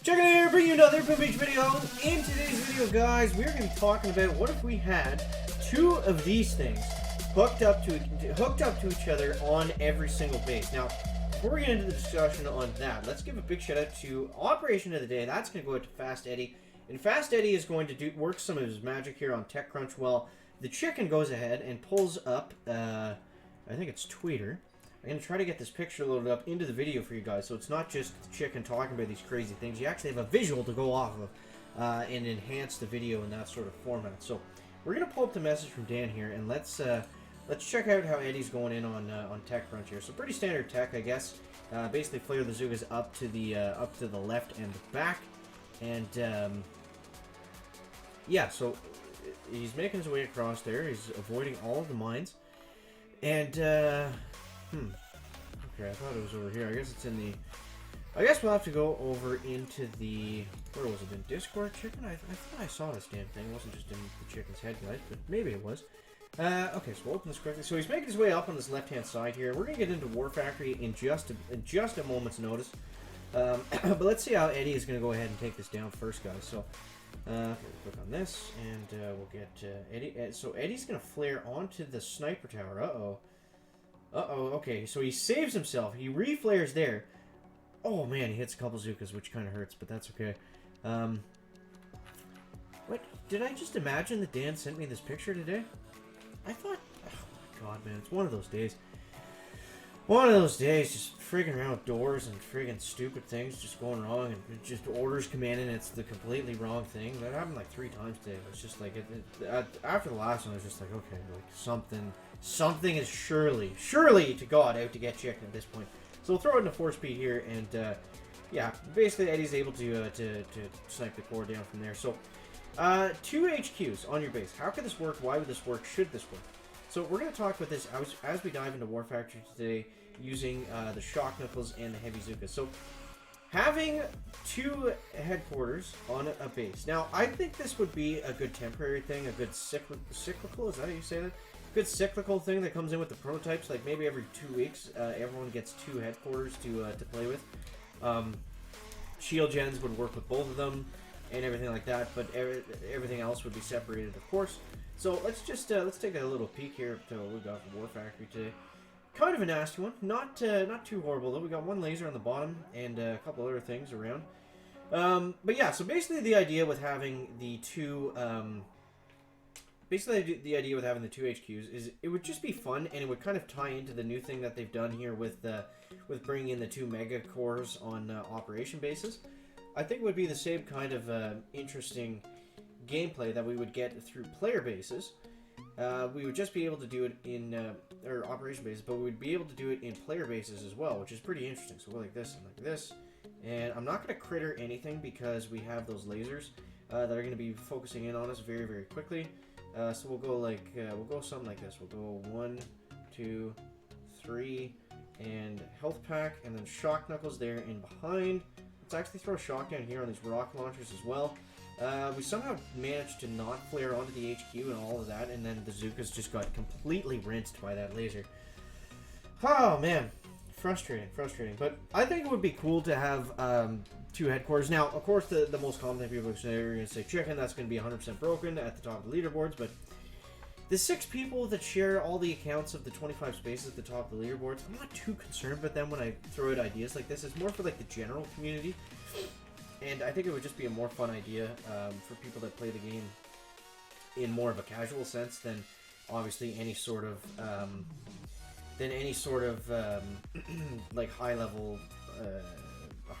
Check it here, bring you another Poop Beach video. In today's video, guys, we're going to be talking about what if we had two of these things hooked up to each other on every single base. Now, before we get into the discussion on that, let's give a big shout out to Operation of the Day. That's going to go out to Fast Eddie. And Fast Eddie is going to work some of his magic here on TechCrunch while the chicken goes ahead and pulls up, I think it's Tweeter. I'm going to try to get this picture loaded up into the video for you guys, so it's not just the chicken talking about these crazy things. You actually have a visual to go off of and enhance the video in that sort of format. So we're going to pull up the message from Dan here, and let's check out how Eddie's going in on TechCrunch here. So pretty standard tech, I guess. Basically, flare the Zoogas up to the left and back, and yeah. So he's making his way across there. He's avoiding all of the mines, and. Okay, I thought it was over here. I guess it's in the... I guess we'll have to go over into the... Where was it? In Discord, chicken? I thought I saw this damn thing. It wasn't just in the chicken's head, guys, but maybe it was. Okay, so we'll open this quickly. So he's making his way up on this left-hand side here. We're going to get into War Factory in just a moment's notice. But let's see how Eddie is going to go ahead and take this down first, guys. So, we'll click on this, and we'll get Eddie. So Eddie's going to flare onto the sniper tower. Okay, so he saves himself. He reflares there. Oh, man, he hits a couple Zookas, which kind of hurts, but that's okay. What? Did I just imagine that Dan sent me this picture today? I thought... Oh, my God, man, it's one of those days. One of those days, just friggin' around with doors and friggin' stupid things just going wrong, and just orders come in and it's the completely wrong thing. That happened like 3 times today. It's just like, after the last one, I was just like, okay, like something is surely to God out to get chicken at this point. So we'll throw it into 4-speed here, and yeah, basically Eddie's able to snipe the core down from there. So 2 HQs on your base. How could this work? Why would this work? Should this work? So we're going to talk about this as we dive into War Factory today, using the Shock Knuckles and the Heavy Zookas. So having 2 headquarters on a base. Now, I think this would be a good temporary thing, a good cyclical, is that how you say that? Good cyclical thing that comes in with the prototypes. Like maybe every 2 weeks, everyone gets 2 headquarters to play with. Shield gens would work with both of them and everything like that, but everything else would be separated, of course. So let's just let's take a little peek here to what we got for War Factory today. Kind of a nasty one, not too horrible though. We got 1 laser on the bottom and a couple other things around. But yeah, so basically the idea with having the 2 the idea with having the 2 HQs is it would just be fun, and it would kind of tie into the new thing that they've done here with bringing in the 2 mega cores on operation bases. I think it would be the same kind of interesting gameplay that we would get through player bases. We would just be able to do it in or operation bases, but we would be able to do it in player bases as well, which is pretty interesting. So we'll go like this and like this, and I'm not going to critter anything because we have those lasers that are going to be focusing in on us very, very quickly. So we'll go like we'll go something like this. We'll go 1, 2, 3, and health pack, and then Shock Knuckles there in behind. Let's actually throw a shock down here on these rocket launchers as well. We somehow managed to not flare onto the HQ and all of that, and then the Zookas just got completely rinsed by that laser. Oh man, frustrating. But I think it would be cool to have 2 headquarters. Now, of course, the most common thing people are going to say chicken. That's going to be 100% broken at the top of the leaderboards, but the 6 people that share all the accounts of the 25 spaces at the top of the leaderboards, I'm not too concerned about them when I throw out ideas like this. It's more for like the general community. And I think it would just be a more fun idea for people that play the game in more of a casual sense than obviously any sort of like high level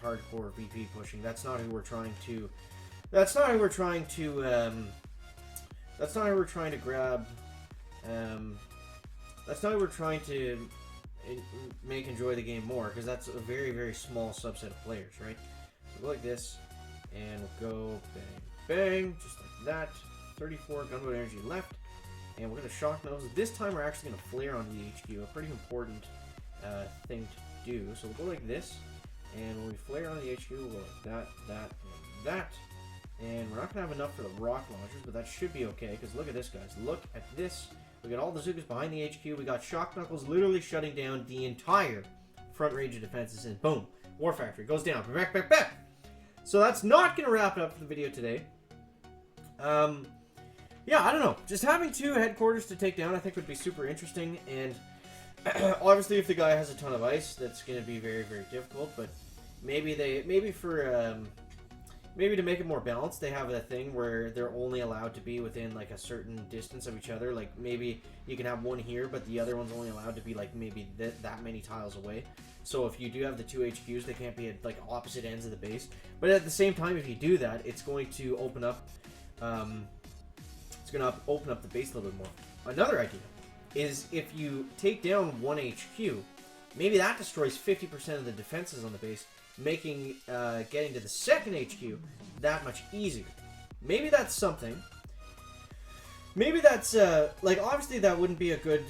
hardcore VP pushing. That's not who we're trying to. That's not who we're trying to grab. That's not who we're trying to make enjoy the game more, because that's a very, very small subset of players, right? So go like this, and we'll go bang, bang, just like that. 34 gunboat energy left, and we're going to shock nose. This time we're actually going to flare on the HQ, a pretty important thing to do. So we'll go like this, and when we flare on the HQ, we'll go like that, that, and that. And we're not going to have enough for the rock launchers, but that should be okay, because look at this, guys. Look at this. We got all the Zookas behind the HQ. We got Shock Knuckles literally shutting down the entire front range of defenses, and boom, War Factory goes down. Back, back, back. So that's not going to wrap it up for the video today. Yeah, I don't know. Just having 2 headquarters to take down I think would be super interesting. And obviously if the guy has a ton of ice, that's going to be very, very difficult. But maybe maybe to make it more balanced, they have a thing where they're only allowed to be within like a certain distance of each other. Like maybe you can have one here, but the other one's only allowed to be like maybe that many tiles away. So if you do have the 2 HQs, they can't be at like opposite ends of the base. But at the same time, if you do that, it's going to open up, the base a little bit more. Another idea is if you take down 1 HQ, maybe that destroys 50% of the defenses on the base, making getting to the second HQ that much easier. Maybe that's something. Maybe that's like obviously that wouldn't be a good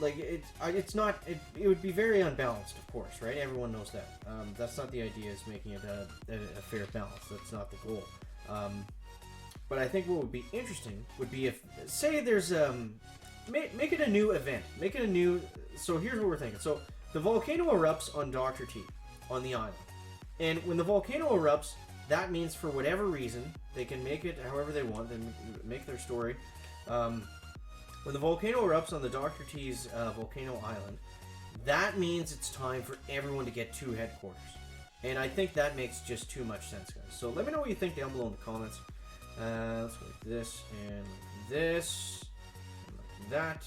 like it's not it would be very unbalanced, of course, right? Everyone knows that. That's not the idea. Is making it a fair balance. That's not the goal. But I think what would be interesting would be if, say, there's make it a new event. Make it a new. So here's what we're thinking. So the volcano erupts on Dr. T on the island. And when the volcano erupts, that means for whatever reason, they can make it however they want, they make their story. When the volcano erupts on the Dr. T's volcano island, that means it's time for everyone to get 2 headquarters. And I think that makes just too much sense, guys. So let me know what you think down below in the comments. Let's go like this, and like this, and like that.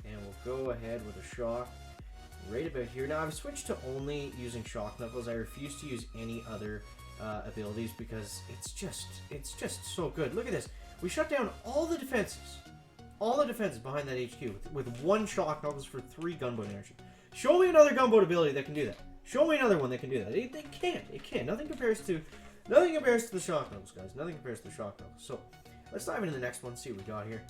And we'll go ahead with a shock right about here. Now I've switched to only using shock knuckles. I refuse to use any other abilities because it's just so good. Look at this. We shut down all the defenses behind that HQ with 1 shock knuckles for 3 gunboat energy. Show me another gunboat ability that can do that. Show me another one that can do that. They can't. It can't. Nothing compares to the shock knuckles, guys. Nothing compares to the shock knuckles. So let's dive into the next one. See what we got here.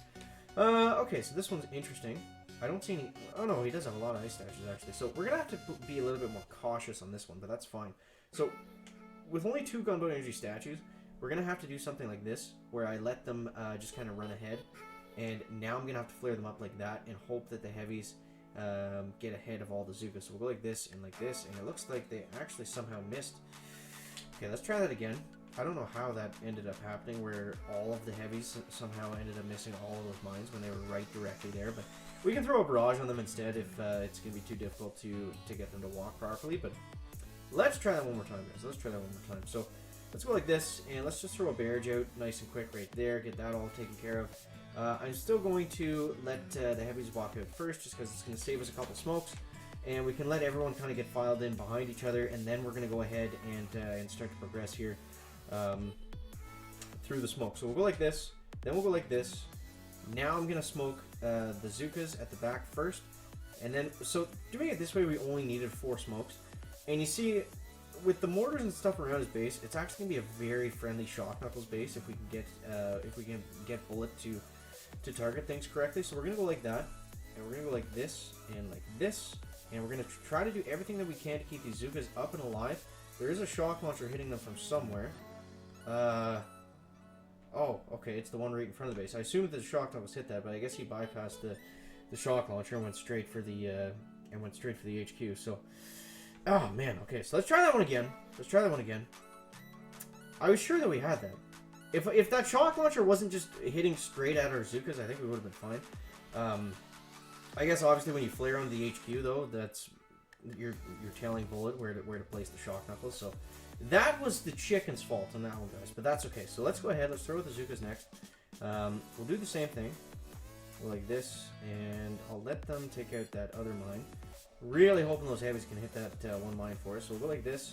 Okay, so this one's interesting. I don't see any... Oh, no, he does have a lot of ice stashes, actually. So we're going to have to be a little bit more cautious on this one, but that's fine. So with only 2 gunboat energy statues, we're going to have to do something like this, where I let them just kind of run ahead. And now I'm going to have to flare them up like that and hope that the heavies get ahead of all the Zukas. So we'll go like this, and it looks like they actually somehow missed. Okay, let's try that again. I don't know how that ended up happening, where all of the heavies somehow ended up missing all of those mines when they were right directly there, but we can throw a barrage on them instead if it's going to be too difficult to get them to walk properly. But let's try that one more time, guys. Let's try that one more time. So let's go like this, and let's just throw a barrage out nice and quick right there. Get that all taken care of. I'm still going to let the heavies walk out first, just because it's going to save us a couple smokes. And we can let everyone kind of get filed in behind each other, and then we're going to go ahead and start to progress here through the smoke. So we'll go like this, then we'll go like this. Now I'm going to smoke the Zukas at the back first. And then, so doing it this way, we only needed 4 smokes. And you see, with the mortars and stuff around his base, it's actually going to be a very friendly shock knuckles base if we can get bullet to target things correctly. So we're going to go like that, and we're going to go like this, and like this. And we're going to try to do everything that we can to keep these Zukas up and alive. There is a shock launcher hitting them from somewhere. Oh, okay, it's the one right in front of the base. I assumed that the shock knuckles hit that, but I guess he bypassed the shock launcher and went straight for the HQ. So, oh man, okay, so let's try that one again. I was sure that we had that. If that shock launcher wasn't just hitting straight at our Zukas, I think we would have been fine. I guess obviously when you flare onto the HQ though, that's you're telling bullet where to place the shock knuckles. So that was the chicken's fault on that one, guys. But that's okay. So let's go ahead. Let's throw with the Zukas next. We'll do the same thing. Go like this, and I'll let them take out that other mine. Really hoping those heavies can hit that one mine for us. So we'll go like this,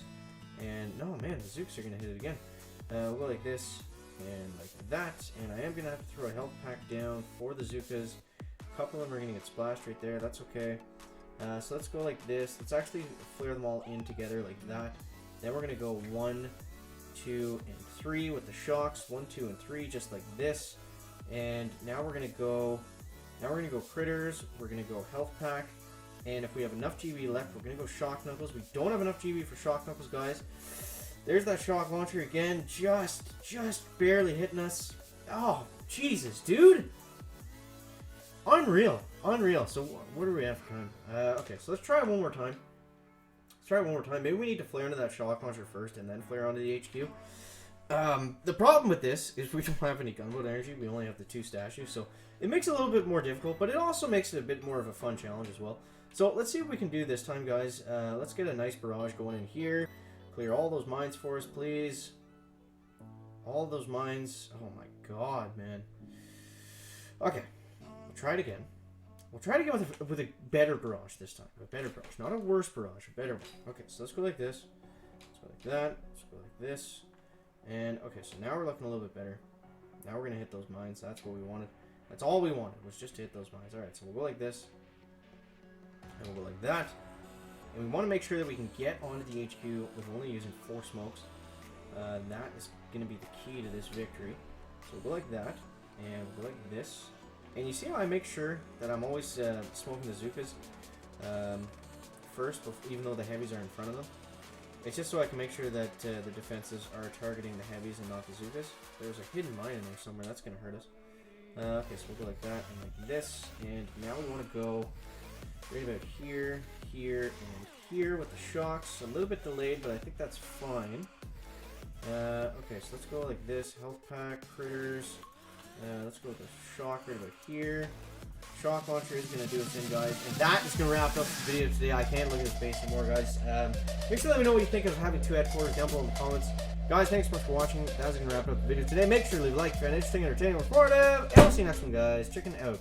and no man, the Zukas are gonna hit it again. We'll go like this and like that, and I am gonna have to throw a health pack down for the Zukas. A couple of them are gonna get splashed right there. That's okay. So let's go like this. Let's actually flare them all in together like that. Then we're gonna go 1, 2, and 3 with the shocks. 1, 2, and 3, just like this. And now we're gonna go. Now we're gonna go critters. We're gonna go health pack. And if we have enough GB left, we're gonna go shock knuckles. We don't have enough GB for shock knuckles, guys. There's that shock launcher again, just barely hitting us. Oh, Jesus, dude. Unreal. So what do we have for time? Okay, so let's try it one more time. Maybe we need to flare into that shock launcher first and then flare onto the HQ. The problem with this is we don't have any gunboat energy. We only have the 2 statues, so it makes it a little bit more difficult, but it also makes it a bit more of a fun challenge as well. So let's see what we can do this time, guys. Let's get a nice barrage going in here. Clear all those mines for us, please. All those mines. Oh my god, man. Okay, we'll try it again. We'll try it again with a better barrage this time. A better barrage, not a worse barrage, a better one. Okay, so let's go like this. Let's go like that. Let's go like this. And, okay, so now we're looking a little bit better. Now we're going to hit those mines. That's what we wanted. That's all we wanted, was just to hit those mines. Alright, so we'll go like this. And we'll go like that. And we want to make sure that we can get onto the HQ with only using 4 smokes. That is going to be the key to this victory. So we'll go like that. And we'll go like this. And you see how I make sure that I'm always smoking the Zukas first, even though the heavies are in front of them? It's just so I can make sure that the defenses are targeting the heavies and not the Zukas. There's a hidden mine in there somewhere. That's going to hurt us. Okay, so we'll go like that and like this. And now we want to go right about here, here, and here with the shocks. A little bit delayed, but I think that's fine. Okay, so let's go like this. Health pack, critters. Let's go with the shock right about here. Shock launcher is going to do us in, guys. And that is going to wrap up the video today. I can't look at this base anymore, guys. Make sure to let me know what you think of having 2 headquarters down below in the comments. Guys, thanks so much for watching. That's going to wrap up the video today. Make sure to leave a like if you found it interesting, entertaining, or informative. And I'll see you next one, guys. Chicken out.